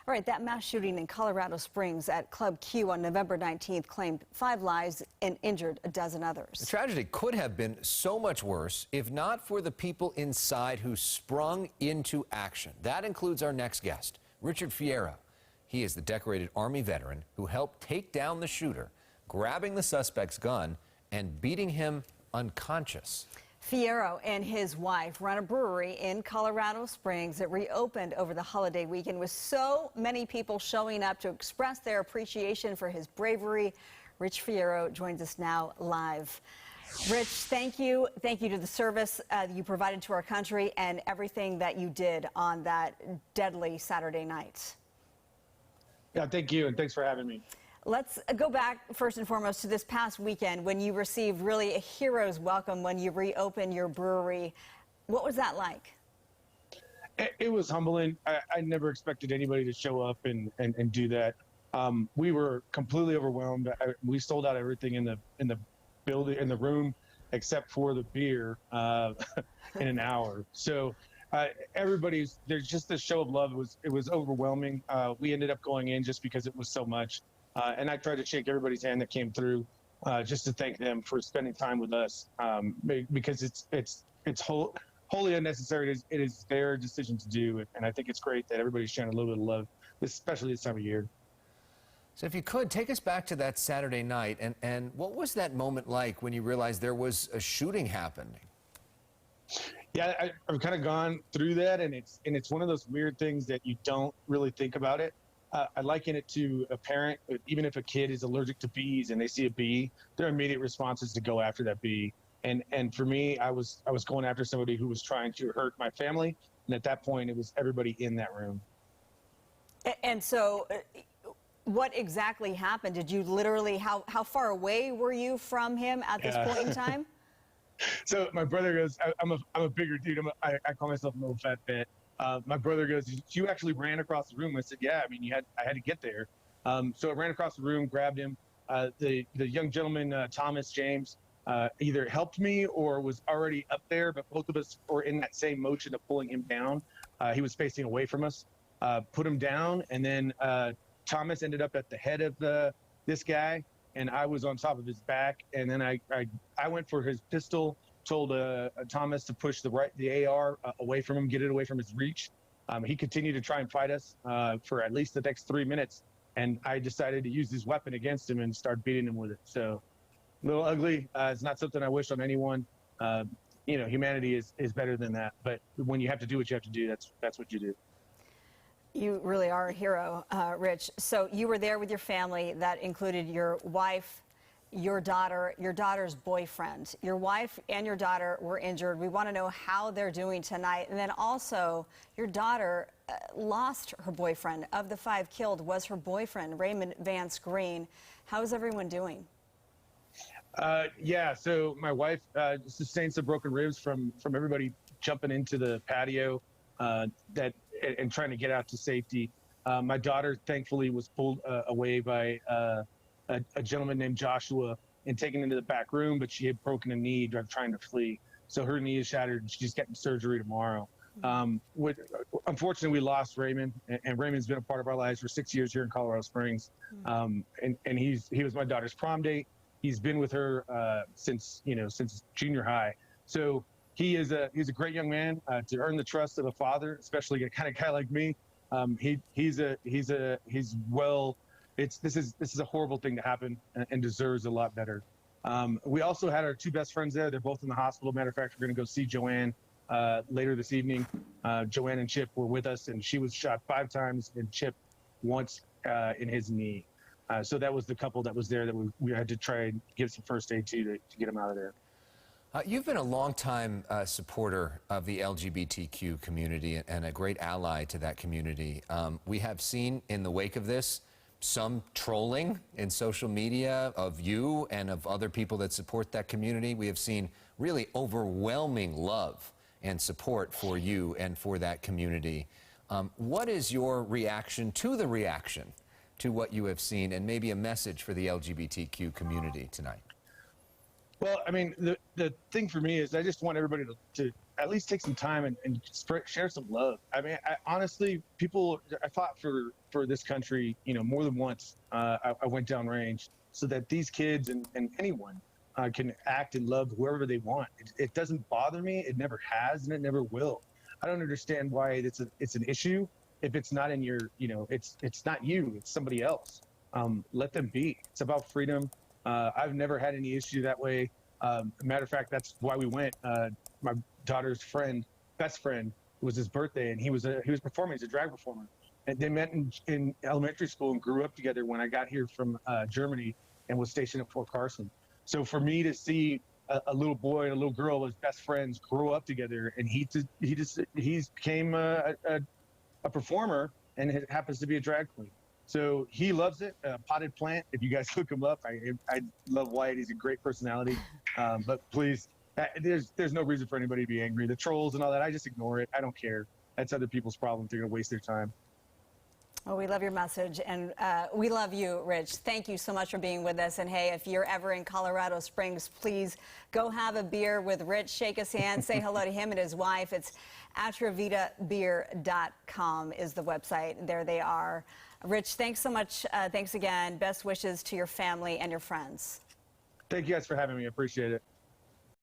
All right, that mass shooting in Colorado Springs at Club Q on November 19th claimed 5 lives and injured a dozen others. The tragedy could have been so much worse if not for the people inside who sprung into action. That includes our next guest, Richard Fierro. He is the decorated Army veteran who helped take down the shooter, grabbing the suspect's gun and beating him unconscious. Fierro and his wife run a brewery in Colorado Springs that reopened over the holiday weekend with so many people showing up to express their appreciation for his bravery. Rich Fierro joins us now live. Rich, thank you. Thank you to the service you provided to our country and everything that you did on that deadly Saturday night. Yeah, thank you, and thanks for having me. Let's go back first and foremost to this past weekend when you received really a hero's welcome when you reopened your brewery. What was that like? It was humbling. I never expected anybody to show up and do that. We were completely overwhelmed. We sold out everything in the building, in the room, except for the beer in an hour. So there's just this show of love. It was overwhelming. We ended up going in just because it was so much. And I tried to shake everybody's hand that came through, just to thank them for spending time with us, because it's wholly unnecessary. It is their decision to do, and I think it's great that everybody's showing a little bit of love, especially this time of year. So if you could, take us back to that Saturday night, and what was that moment like when you realized there was a shooting happening? Yeah, I've kind of gone through that, and it's one of those weird things that you don't really think about it. I liken it to a parent. Even if a kid is allergic to bees and they see a bee, their immediate response is to go after that bee. And for me, I was going after somebody who was trying to hurt my family. And at that point, it was everybody in that room. And so what exactly happened? Did you literally, how far away were you from him at this point in time? So my brother goes, I'm a bigger dude. I call myself an old fat bat. My brother goes, you actually ran across the room. I said, yeah, I mean, I had to get there. So I ran across the room, grabbed him. The young gentleman, Thomas James, either helped me or was already up there, but both of us were in that same motion of pulling him down. He was facing away from us, put him down. And then Thomas ended up at the head of this guy, and I was on top of his back. And then I went for his pistol, told Thomas to push the AR away from him, get it away from his reach. He continued to try and fight us for at least the next 3 minutes, and I decided to use his weapon against him and start beating him with it. So, a little ugly. It's not something I wish on anyone. Humanity is better than that. But when you have to do what you have to do, that's what you do. You really are a hero, Rich. So you were there with your family. That included your wife, your daughter, your daughter's boyfriend. Your wife and your daughter were injured. We want to know how they're doing tonight. And then also, your daughter lost her boyfriend. Of the 5 killed was her boyfriend, Raymond Vance Green. How is everyone doing? Yeah, so my wife sustained some broken ribs from everybody jumping into the patio and trying to get out to safety. My daughter, thankfully, was pulled away by a gentleman named Joshua and taken into the back room, but she had broken a knee trying to flee. So her knee is shattered and she's getting surgery tomorrow. Unfortunately, we lost Raymond, and Raymond's been a part of our lives for 6 years here in Colorado Springs. And he was my daughter's prom date. He's been with her since junior high. So he's a great young man. To earn the trust of a father, especially a kind of guy like me, this is a horrible thing to happen and deserves a lot better. We also had our 2 best friends there. They're both in the hospital. Matter of fact, we're going to go see Joanne later this evening. Joanne and Chip were with us, and she was shot 5 times and Chip once in his knee. So that was the couple that was there that we had to try and give some first aid to get him out of there. You've been a longtime supporter of the LGBTQ community and a great ally to that community. We have seen in the wake of this some trolling in social media of you and of other people that support that community. We have seen really overwhelming love and support for you and for that community. What is your reaction to what you have seen, and maybe a message for the LGBTQ community tonight? Well, I mean, the thing for me is I just want everybody to at least take some time and share some love. I mean, honestly, I fought for this country, more than once. I went downrange so that these kids and anyone can act and love whoever they want. It doesn't bother me. It never has, and it never will. I don't understand why it's an issue if it's not in your, it's not you, it's somebody else. Let them be. It's about freedom. I've never had any issue that way. Matter of fact, that's why we went. My daughter's best friend, it was his birthday, and he was performing as a drag performer. And they met in elementary school and grew up together when I got here from Germany and was stationed at Fort Carson. So for me to see a little boy and a little girl as best friends grow up together, and he became a performer, and it happens to be a drag queen. So he loves it. Potted Plant. If you guys look him up, I love Wyatt. He's a great personality. But please, there's no reason for anybody to be angry. The trolls and all that, I just ignore it. I don't care. That's other people's problem. They're gonna waste their time. Well, we love your message, and we love you, Rich. Thank you so much for being with us. And hey, if you're ever in Colorado Springs, please go have a beer with Rich. Shake his hand, say hello to him and his wife. It's atravitabeer.com is the website. There they are. Rich, thanks so much. Thanks again. Best wishes to your family and your friends. Thank you guys for having me. I appreciate it.